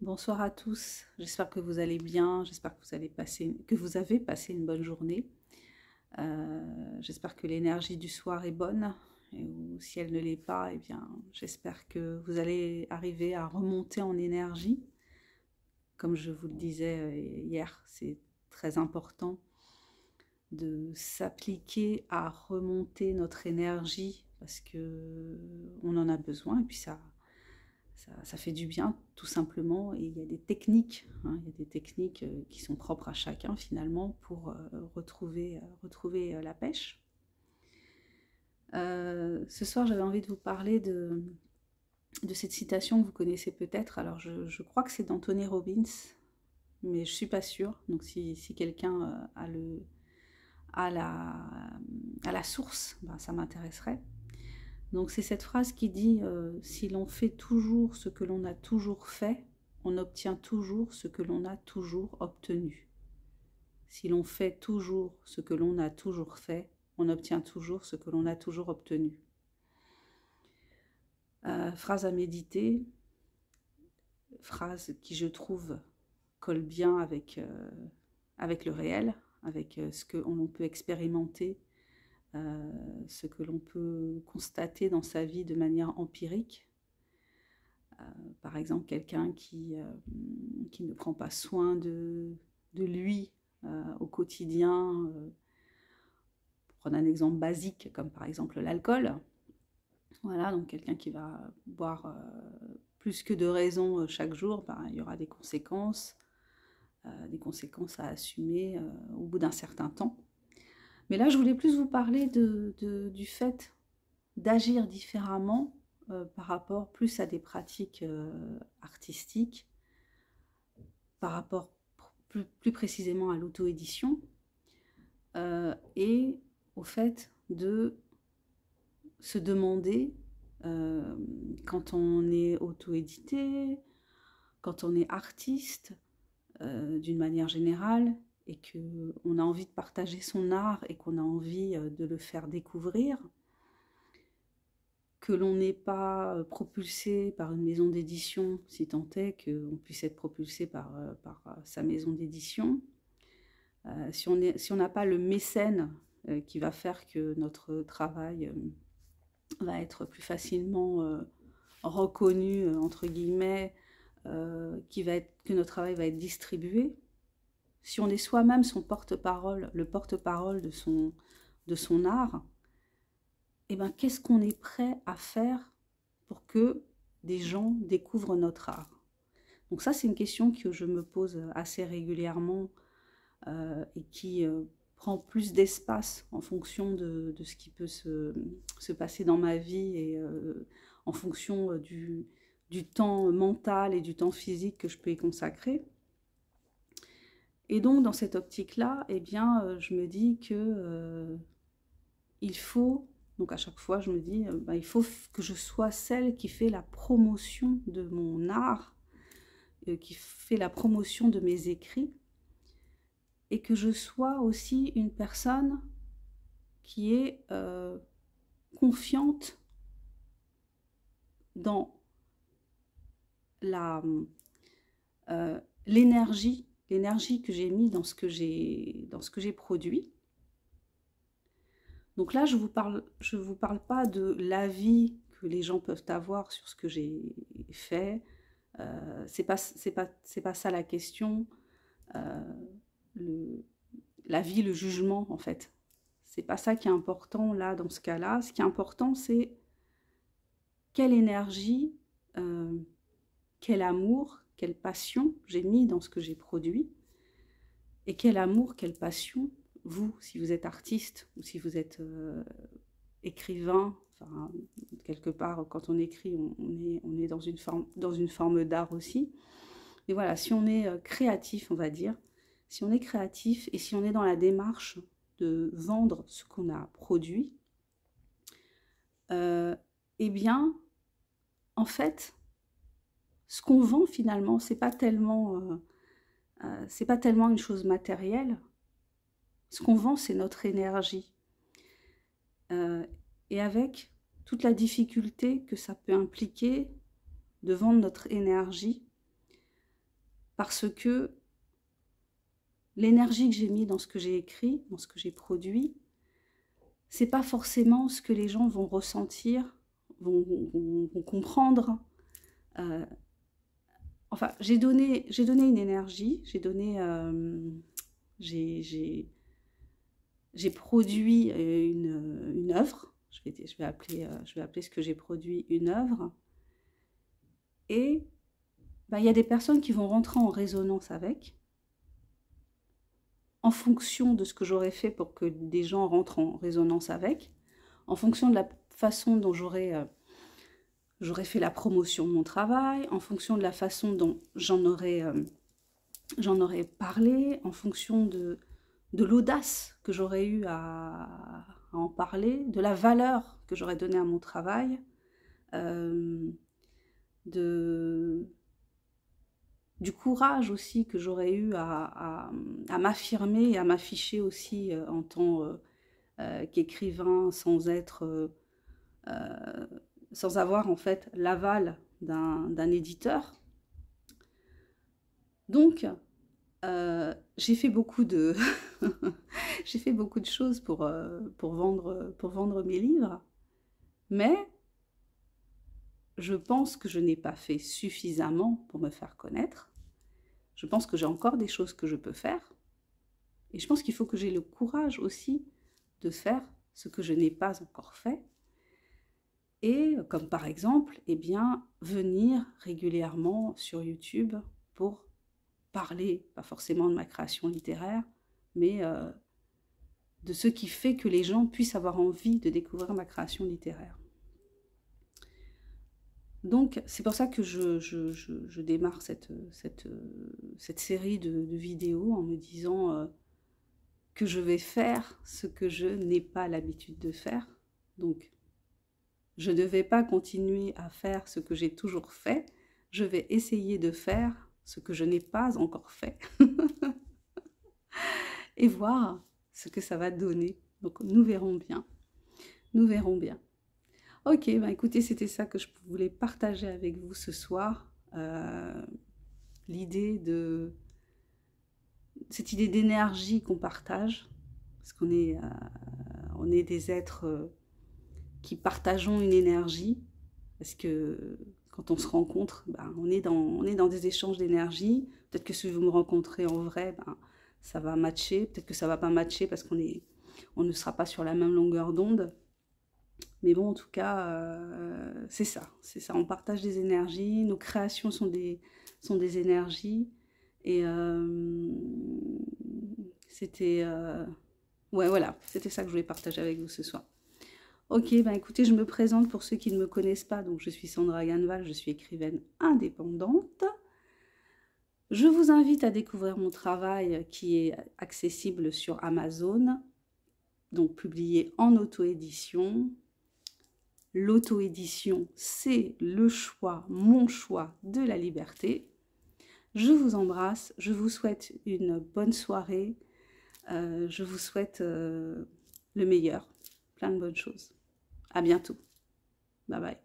Bonsoir à tous, j'espère que vous allez bien, j'espère que vous avez passé une bonne journée. J'espère que l'énergie du soir est bonne, ou si elle ne l'est pas, eh bien, j'espère que vous allez arriver à remonter en énergie. Comme je vous le disais hier, c'est très important de s'appliquer à remonter notre énergie parce que on en a besoin et puis ça fait du bien, tout simplement. Et il y a des techniques, hein, il y a des techniques qui sont propres à chacun, finalement, pour retrouver la pêche. Ce soir, j'avais envie de vous parler de cette citation que vous connaissez peut-être. Alors, je crois que c'est d'Anthony Robbins, mais je ne suis pas sûre. Donc, si quelqu'un a la source, ben, ça m'intéresserait. Donc c'est cette phrase qui dit si l'on fait toujours ce que l'on a toujours fait, on obtient toujours ce que l'on a toujours obtenu. Si l'on fait toujours ce que l'on a toujours fait, on obtient toujours ce que l'on a toujours obtenu. Phrase à méditer, phrase qui je trouve colle bien avec le réel, avec ce que l'on peut expérimenter, ce que l'on peut constater dans sa vie de manière empirique. Par exemple, quelqu'un qui ne prend pas soin de lui au quotidien. Pour prendre un exemple basique, comme par exemple l'alcool. Voilà, donc quelqu'un qui va boire plus que de raison chaque jour, ben, il y aura des conséquences à assumer au bout d'un certain temps. Mais là, je voulais plus vous parler du fait d'agir différemment par rapport plus à des pratiques artistiques, par rapport plus précisément à l'auto-édition et au fait de se demander quand on est auto-édité, quand on est artiste d'une manière générale et qu'on a envie de partager son art et qu'on a envie de le faire découvrir, que l'on n'est pas propulsé par une maison d'édition, si tant est qu'on puisse être propulsé par sa maison d'édition. Si on n'a pas le mécène qui va faire que notre travail va être plus facilement reconnu, entre guillemets, que notre travail va être distribué, si on est soi-même son porte-parole, le porte-parole de son art, eh ben, qu'est-ce qu'on est prêt à faire pour que des gens découvrent notre art? Donc ça, c'est une question que je me pose assez régulièrement et qui prend plus d'espace en fonction de ce qui peut se passer dans ma vie et en fonction du temps mental et du temps physique que je peux y consacrer. Et donc, dans cette optique-là, eh bien, je me dis que il faut, donc à chaque fois, je me dis, il faut que je sois celle qui fait la promotion de mon art, qui fait la promotion de mes écrits, et que je sois aussi une personne qui est confiante dans l'énergie que j'ai mis dans ce que j'ai produit. Donc là, je vous parle pas de l'avis que les gens peuvent avoir sur ce que j'ai fait. C'est pas ça la question. L'avis, le jugement, en fait. C'est pas ça qui est important là, dans ce cas-là. Ce qui est important, c'est quelle énergie, quel amour, quelle passion j'ai mis dans ce que j'ai produit. Et quel amour, quelle passion, vous, si vous êtes artiste ou si vous êtes écrivain, enfin, quelque part, quand on écrit, on est dans une forme d'art aussi. Et voilà, si on est créatif, on va dire, si on est créatif et si on est dans la démarche de vendre ce qu'on a produit, eh bien, en fait, ce qu'on vend finalement, c'est pas tellement une chose matérielle. Ce qu'on vend, c'est notre énergie. Et avec toute la difficulté que ça peut impliquer de vendre notre énergie, parce que l'énergie que j'ai mis dans ce que j'ai écrit, dans ce que j'ai produit, c'est pas forcément ce que les gens vont ressentir, vont comprendre. Enfin, j'ai donné une énergie, j'ai produit une œuvre. Je vais appeler ce que j'ai produit une œuvre. Et ben, y a des personnes qui vont rentrer en résonance avec, en fonction de ce que j'aurais fait pour que des gens rentrent en résonance avec, en fonction de la façon dont j'aurais fait la promotion de mon travail, en fonction de la façon dont j'en aurais parlé, en fonction de l'audace que j'aurais eu à en parler, de la valeur que j'aurais donnée à mon travail, du courage aussi que j'aurais eu à m'affirmer et à m'afficher aussi en tant qu'écrivain sans avoir en fait l'aval d'un éditeur. Donc, j'ai fait beaucoup de j'ai fait beaucoup de choses pour vendre mes livres, mais je pense que je n'ai pas fait suffisamment pour me faire connaître. Je pense que j'ai encore des choses que je peux faire, et je pense qu'il faut que j'ai le courage aussi de faire ce que je n'ai pas encore fait, et comme par exemple, eh bien, venir régulièrement sur YouTube pour parler, pas forcément de ma création littéraire, mais de ce qui fait que les gens puissent avoir envie de découvrir ma création littéraire. Donc, c'est pour ça que je démarre cette série de vidéos en me disant que je vais faire ce que je n'ai pas l'habitude de faire. Donc, je ne vais pas continuer à faire ce que j'ai toujours fait. Je vais essayer de faire ce que je n'ai pas encore fait. Et voir ce que ça va donner. Donc, nous verrons bien. Nous verrons bien. Ok, bah écoutez, c'était ça que je voulais partager avec vous ce soir. Cette idée d'énergie qu'on partage, parce qu'on est, on est des êtres qui partageons une énergie, parce que quand on se rencontre, ben, on est dans des échanges d'énergie. Peut-être que si vous me rencontrez en vrai, ben, ça va matcher. Peut-être que ça va pas matcher parce qu'on ne sera pas sur la même longueur d'onde. Mais bon, en tout cas, c'est ça. On partage des énergies. Nos créations sont des énergies. Et c'était... ouais, voilà. C'était ça que je voulais partager avec vous ce soir. Ok, ben écoutez, je me présente pour ceux qui ne me connaissent pas. Donc, je suis Sandra Ganval, je suis écrivaine indépendante. Je vous invite à découvrir mon travail qui est accessible sur Amazon, donc publié en auto-édition. L'auto-édition, c'est le choix, mon choix de la liberté. Je vous embrasse, je vous souhaite une bonne soirée, je vous souhaite le meilleur, plein de bonnes choses. À bientôt. Bye bye.